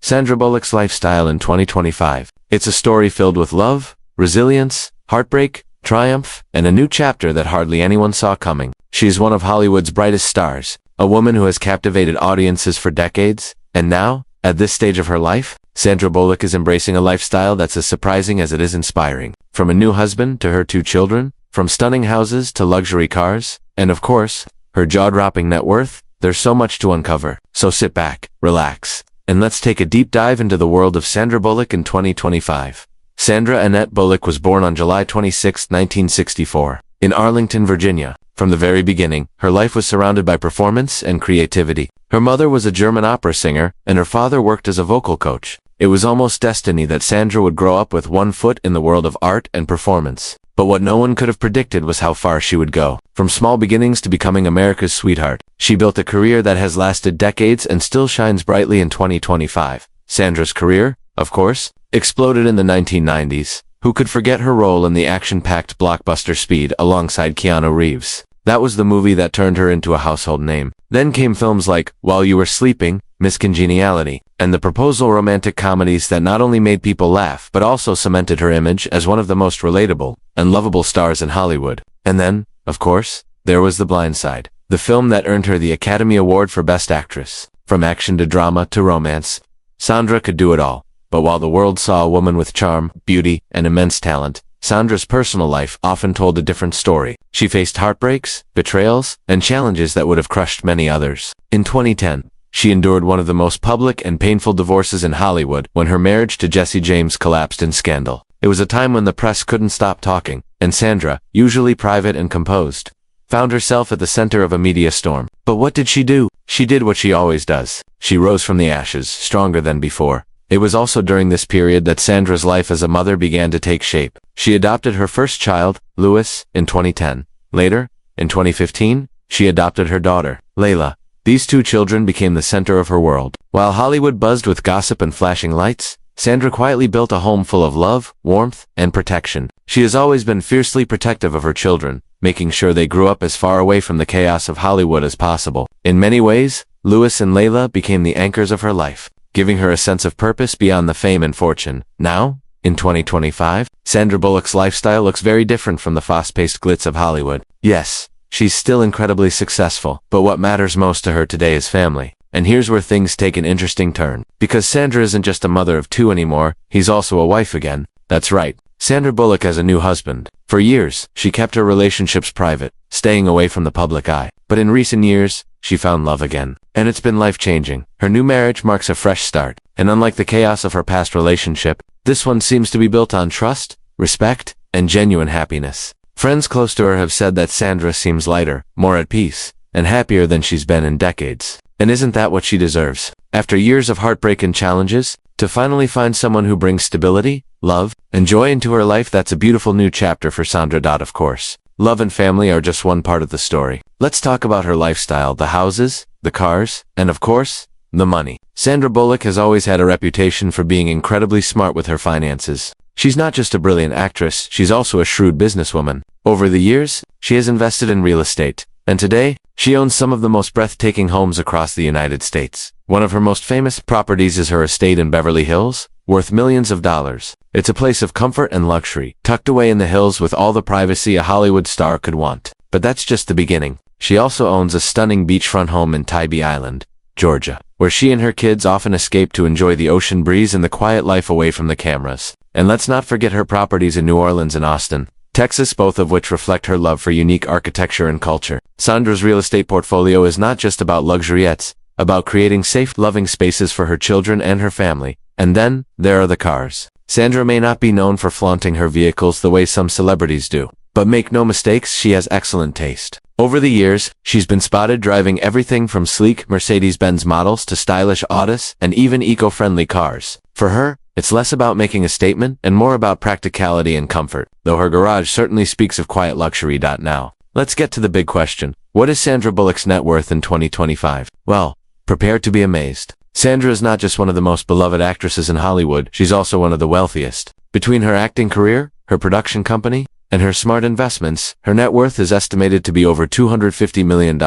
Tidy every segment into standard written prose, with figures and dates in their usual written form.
Sandra Bullock's Lifestyle in 2025. It's a story filled with love, resilience, heartbreak, triumph, and a new chapter that hardly anyone saw coming. She is one of Hollywood's brightest stars, a woman who has captivated audiences for decades, and now, at this stage of her life, Sandra Bullock is embracing a lifestyle that's as surprising as it is inspiring. From a new husband to her 2 children, from stunning houses to luxury cars, and of course, her jaw-dropping net worth, there's so much to uncover. So sit back, relax, and let's take a deep dive into the world of Sandra Bullock in 2025. Sandra Annette Bullock was born on July 26, 1964, in Arlington, Virginia. From the very beginning, her life was surrounded by performance and creativity. Her mother was a German opera singer, and her father worked as a vocal coach. It was almost destiny that Sandra would grow up with one foot in the world of art and performance. But what no one could have predicted was how far she would go. From small beginnings to becoming America's sweetheart, she built a career that has lasted decades and still shines brightly in 2025. Sandra's career, of course, exploded in the 1990s. Who could forget her role in the action-packed blockbuster Speed alongside Keanu Reeves? That was the movie that turned her into a household name. Then came films like While You Were Sleeping, Miss Congeniality, and the proposal romantic comedies that not only made people laugh but also cemented her image as one of the most relatable and lovable stars in Hollywood. And then, of course, there was The Blind Side, the film that earned her the Academy Award for Best Actress. From action to drama to romance, Sandra could do it all. But while the world saw a woman with charm, beauty, and immense talent, Sandra's personal life often told a different story. She faced heartbreaks, betrayals, and challenges that would have crushed many others. In 2010, she endured one of the most public and painful divorces in Hollywood when her marriage to Jesse James collapsed in scandal. It was a time when the press couldn't stop talking, and Sandra, usually private and composed, found herself at the center of a media storm. But what did she do? She did what she always does. She rose from the ashes, stronger than before. It was also during this period that Sandra's life as a mother began to take shape. She adopted her first child, Louis, in 2010. Later, in 2015, she adopted her daughter, Laila. These 2 children became the center of her world. While Hollywood buzzed with gossip and flashing lights, Sandra quietly built a home full of love, warmth, and protection. She has always been fiercely protective of her children, making sure they grew up as far away from the chaos of Hollywood as possible. In many ways, Louis and Laila became the anchors of her life, giving her a sense of purpose beyond the fame and fortune. Now, in 2025, Sandra Bullock's lifestyle looks very different from the fast-paced glitz of Hollywood. Yes, she's still incredibly successful, but what matters most to her today is family. And here's where things take an interesting turn. Because Sandra isn't just a mother of 2 anymore, he's also a wife again. That's right, Sandra Bullock has a new husband. For years, she kept her relationships private, staying away from the public eye. But in recent years, she found love again. And it's been life-changing. Her new marriage marks a fresh start. And unlike the chaos of her past relationship, this one seems to be built on trust, respect, and genuine happiness. Friends close to her have said that Sandra seems lighter, more at peace, and happier than she's been in decades. And isn't that what she deserves? After years of heartbreak and challenges, to finally find someone who brings stability, love, and joy into her life, that's a beautiful new chapter for Sandra. Of course, love and family are just one part of the story. Let's talk about her lifestyle, the houses, the cars, and of course, the money. Sandra Bullock has always had a reputation for being incredibly smart with her finances. She's not just a brilliant actress, she's also a shrewd businesswoman. Over the years, she has invested in real estate, and today, she owns some of the most breathtaking homes across the United States. One of her most famous properties is her estate in Beverly Hills, worth millions of dollars. It's a place of comfort and luxury, tucked away in the hills with all the privacy a Hollywood star could want. But that's just the beginning. She also owns a stunning beachfront home in Tybee Island, Georgia, where she and her kids often escape to enjoy the ocean breeze and the quiet life away from the cameras. And let's not forget her properties in New Orleans and Austin, Texas, both of which reflect her love for unique architecture and culture. Sandra's real estate portfolio is not just about luxury, it's about creating safe, loving spaces for her children and her family. And then, there are the cars. Sandra may not be known for flaunting her vehicles the way some celebrities do, but make no mistakes, she has excellent taste. Over the years, she's been spotted driving everything from sleek Mercedes-Benz models to stylish Autos and even eco-friendly cars. For her, it's less about making a statement and more about practicality and comfort, though her garage certainly speaks of quiet luxury. Now, let's get to the big question. What is Sandra Bullock's net worth in 2025? Well, prepare to be amazed. Sandra is not just one of the most beloved actresses in Hollywood, she's also one of the wealthiest. Between her acting career, her production company, and her smart investments, her net worth is estimated to be over $250 million.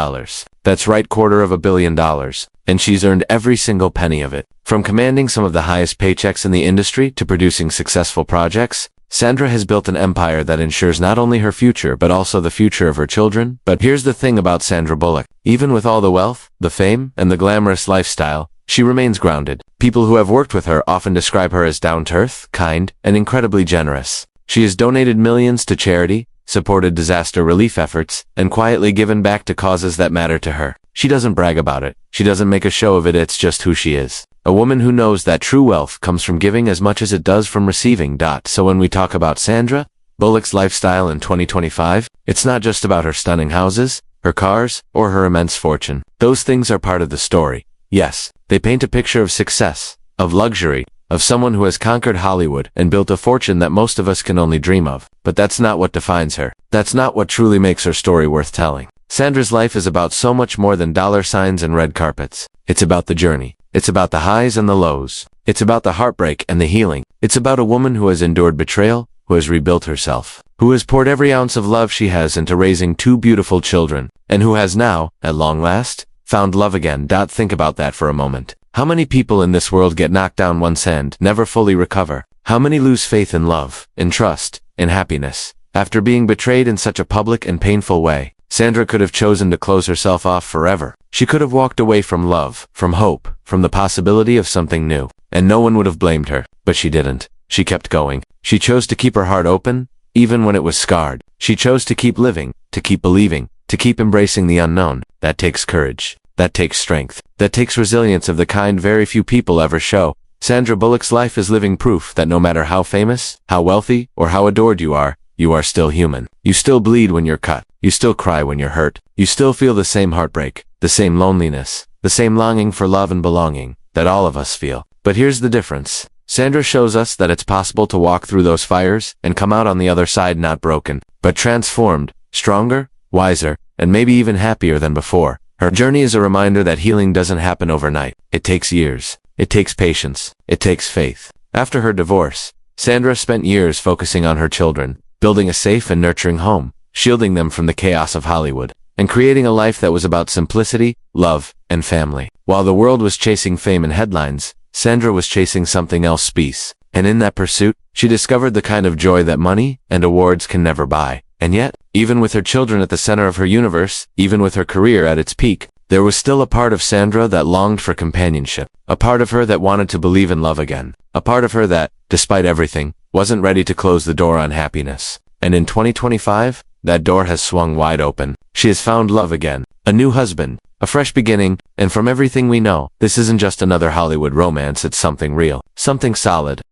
That's right, $250 million. And she's earned every single penny of it. From commanding some of the highest paychecks in the industry to producing successful projects, Sandra has built an empire that ensures not only her future but also the future of her children. But here's the thing about Sandra Bullock. Even with all the wealth, the fame, and the glamorous lifestyle, she remains grounded. People who have worked with her often describe her as down-to-earth, kind, and incredibly generous. She has donated millions to charity, supported disaster relief efforts, and quietly given back to causes that matter to her. She doesn't brag about it. She doesn't make a show of it. It's just who she is. A woman who knows that true wealth comes from giving as much as it does from receiving. So when we talk about Sandra Bullock's lifestyle in 2025, it's not just about her stunning houses, her cars, or her immense fortune. Those things are part of the story. Yes, they paint a picture of success, of luxury, of someone who has conquered Hollywood and built a fortune that most of us can only dream of. But that's not what defines her. That's not what truly makes her story worth telling. Sandra's life is about so much more than dollar signs and red carpets. It's about the journey. It's about the highs and the lows. It's about the heartbreak and the healing. It's about a woman who has endured betrayal, who has rebuilt herself, who has poured every ounce of love she has into raising 2 beautiful children, and who has now, at long last, found love again. Think about that for a moment. How many people in this world get knocked down once and never fully recover? How many lose faith in love, in trust, in happiness, after being betrayed in such a public and painful way? Sandra could have chosen to close herself off forever. She could have walked away from love, from hope, from the possibility of something new, and no one would have blamed her. But she didn't. She kept going. She chose to keep her heart open, even when it was scarred. She chose to keep living, to keep believing, to keep embracing the unknown. That takes courage. That takes strength. That takes resilience of the kind very few people ever show. Sandra Bullock's life is living proof that no matter how famous, how wealthy, or how adored you are still human. You still bleed when you're cut. You still cry when you're hurt. You still feel the same heartbreak, the same loneliness, the same longing for love and belonging that all of us feel. But here's the difference. Sandra shows us that it's possible to walk through those fires and come out on the other side not broken, but transformed, stronger, wiser, and maybe even happier than before. Her journey is a reminder that healing doesn't happen overnight. It takes years. It takes patience. It takes faith. After her divorce, Sandra spent years focusing on her children, building a safe and nurturing home, shielding them from the chaos of Hollywood, and creating a life that was about simplicity, love, and family. While the world was chasing fame and headlines, Sandra was chasing something else: peace. And in that pursuit, she discovered the kind of joy that money and awards can never buy. And yet, even with her children at the center of her universe, even with her career at its peak, there was still a part of Sandra that longed for companionship, a part of her that wanted to believe in love again, a part of her that, despite everything, wasn't ready to close the door on happiness. And in 2025, that door has swung wide open. She has found love again, a new husband, a fresh beginning, and from everything we know, this isn't just another Hollywood romance. It's something real, something solid,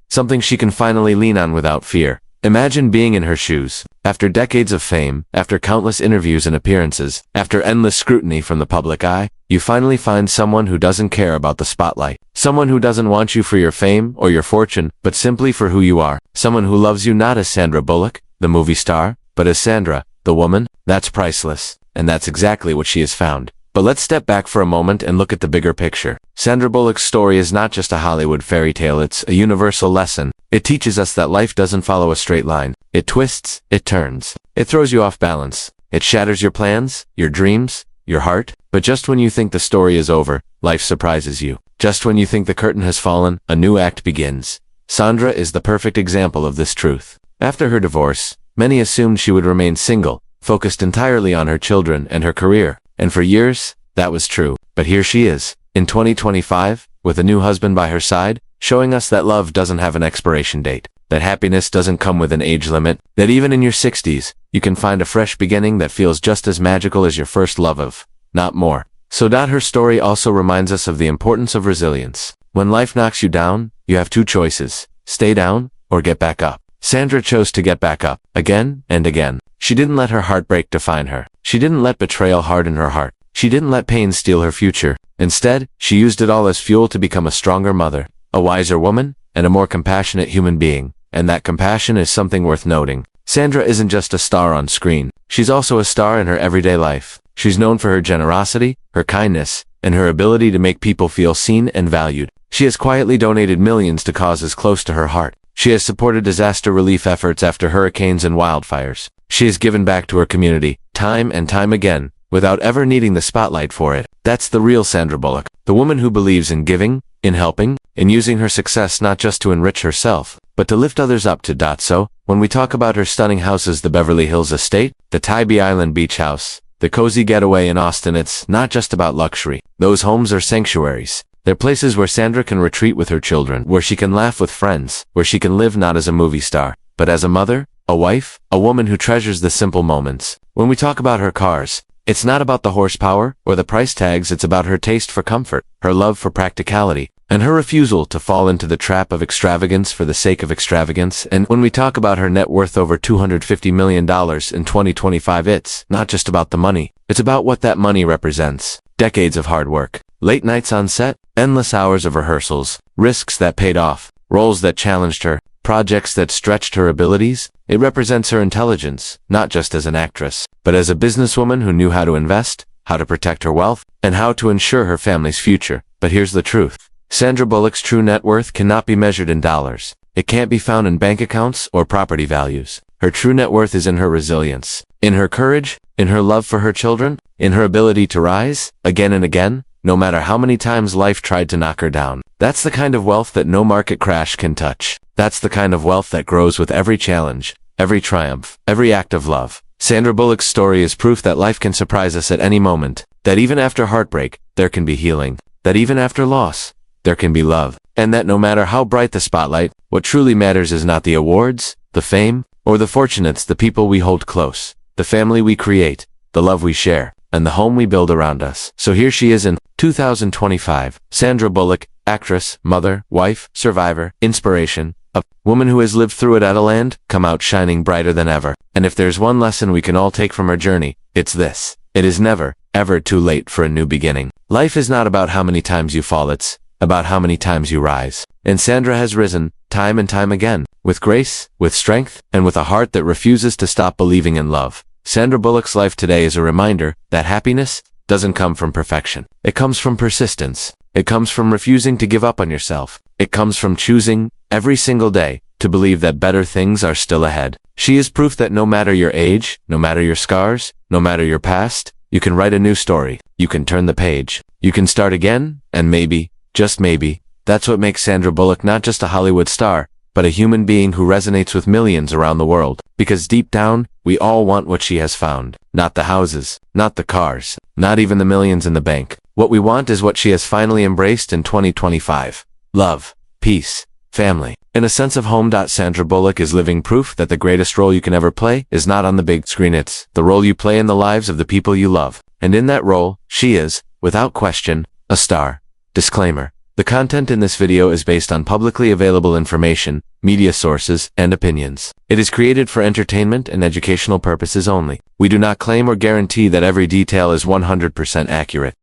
something she can finally lean on without fear. Imagine being in her shoes. After decades of fame, after countless interviews and appearances, after endless scrutiny from the public eye, you finally find someone who doesn't care about the spotlight. Someone who doesn't want you for your fame or your fortune, but simply for who you are. Someone who loves you not as Sandra Bullock, the movie star, but as Sandra, the woman. That's priceless. And that's exactly what she has found. But let's step back for a moment and look at the bigger picture. Sandra Bullock's story is not just a Hollywood fairy tale, it's a universal lesson. It teaches us that life doesn't follow a straight line. It twists, it turns, it throws you off balance. It shatters your plans, your dreams, your heart. But just when you think the story is over, life surprises you. Just when you think the curtain has fallen, a new act begins. Sandra is the perfect example of this truth. After her divorce, many assumed she would remain single, focused entirely on her children and her career. And for years, that was true. But here she is, in 2025, with a new husband by her side, showing us that love doesn't have an expiration date, that happiness doesn't come with an age limit, that even in your 60s, you can find a fresh beginning that feels just as magical as your first love, of not more. So her story also reminds us of the importance of resilience. When life knocks you down, you have 2 choices: stay down or get back up. Sandra chose to get back up, again and again. She didn't let her heartbreak define her. She didn't let betrayal harden her heart. She didn't let pain steal her future. Instead, she used it all as fuel to become a stronger mother, a wiser woman, and a more compassionate human being. And that compassion is something worth noting. Sandra isn't just a star on screen. She's also a star in her everyday life. She's known for her generosity, her kindness, and her ability to make people feel seen and valued. She has quietly donated millions to causes close to her heart. She has supported disaster relief efforts after hurricanes and wildfires. She has given back to her community, time and time again, without ever needing the spotlight for it. That's the real Sandra Bullock, the woman who believes in giving, in helping, in using her success not just to enrich herself, but to lift others up to. So, when we talk about her stunning houses, the Beverly Hills estate, the Tybee Island beach house, the cozy getaway in Austin, it's not just about luxury. Those homes are sanctuaries. They're places where Sandra can retreat with her children, where she can laugh with friends, where she can live not as a movie star, but as a mother, a wife, a woman who treasures the simple moments. When we talk about her cars, it's not about the horsepower or the price tags, it's about her taste for comfort, her love for practicality, and her refusal to fall into the trap of extravagance for the sake of extravagance. And when we talk about her net worth over $250 million in 2025, it's not just about the money. It's about what that money represents. Decades of hard work, late nights on set, endless hours of rehearsals, risks that paid off, roles that challenged her, projects that stretched her abilities. It represents her intelligence, not just as an actress, but as a businesswoman who knew how to invest, how to protect her wealth, and how to ensure her family's future. But here's the truth. Sandra Bullock's true net worth cannot be measured in dollars. It can't be found in bank accounts or property values. Her true net worth is in her resilience, in her courage, in her love for her children, in her ability to rise, again and again, no matter how many times life tried to knock her down. That's the kind of wealth that no market crash can touch. That's the kind of wealth that grows with every challenge, every triumph, every act of love. Sandra Bullock's story is proof that life can surprise us at any moment, that even after heartbreak, there can be healing, that even after loss, there can be love, and that no matter how bright the spotlight, what truly matters is not the awards, the fame, or the fortune. It's the people we hold close, the family we create, the love we share, and the home we build around us. So here she is in 2025, Sandra Bullock, actress, mother, wife, survivor, inspiration, a woman who has lived through it all and come out shining brighter than ever. And if there's one lesson we can all take from her journey, it's this. It is never, ever too late for a new beginning. Life is not about how many times you fall, it's about how many times you rise. And Sandra has risen, time and time again, with grace, with strength, and with a heart that refuses to stop believing in love. Sandra Bullock's life today is a reminder that happiness doesn't come from perfection. It comes from persistence. It comes from refusing to give up on yourself. It comes from choosing, every single day, to believe that better things are still ahead. She is proof that no matter your age, no matter your scars, no matter your past, you can write a new story. You can turn the page. You can start again, and maybe, just maybe, that's what makes Sandra Bullock not just a Hollywood star, but a human being who resonates with millions around the world. Because deep down, we all want what she has found. Not the houses, not the cars, not even the millions in the bank. What we want is what she has finally embraced in 2025. Love, peace, family, and a sense of home. Sandra Bullock is living proof that the greatest role you can ever play is not on the big screen. It's the role you play in the lives of the people you love. And in that role, she is, without question, a star. Disclaimer. The content in this video is based on publicly available information, media sources, and opinions. It is created for entertainment and educational purposes only. We do not claim or guarantee that every detail is 100% accurate.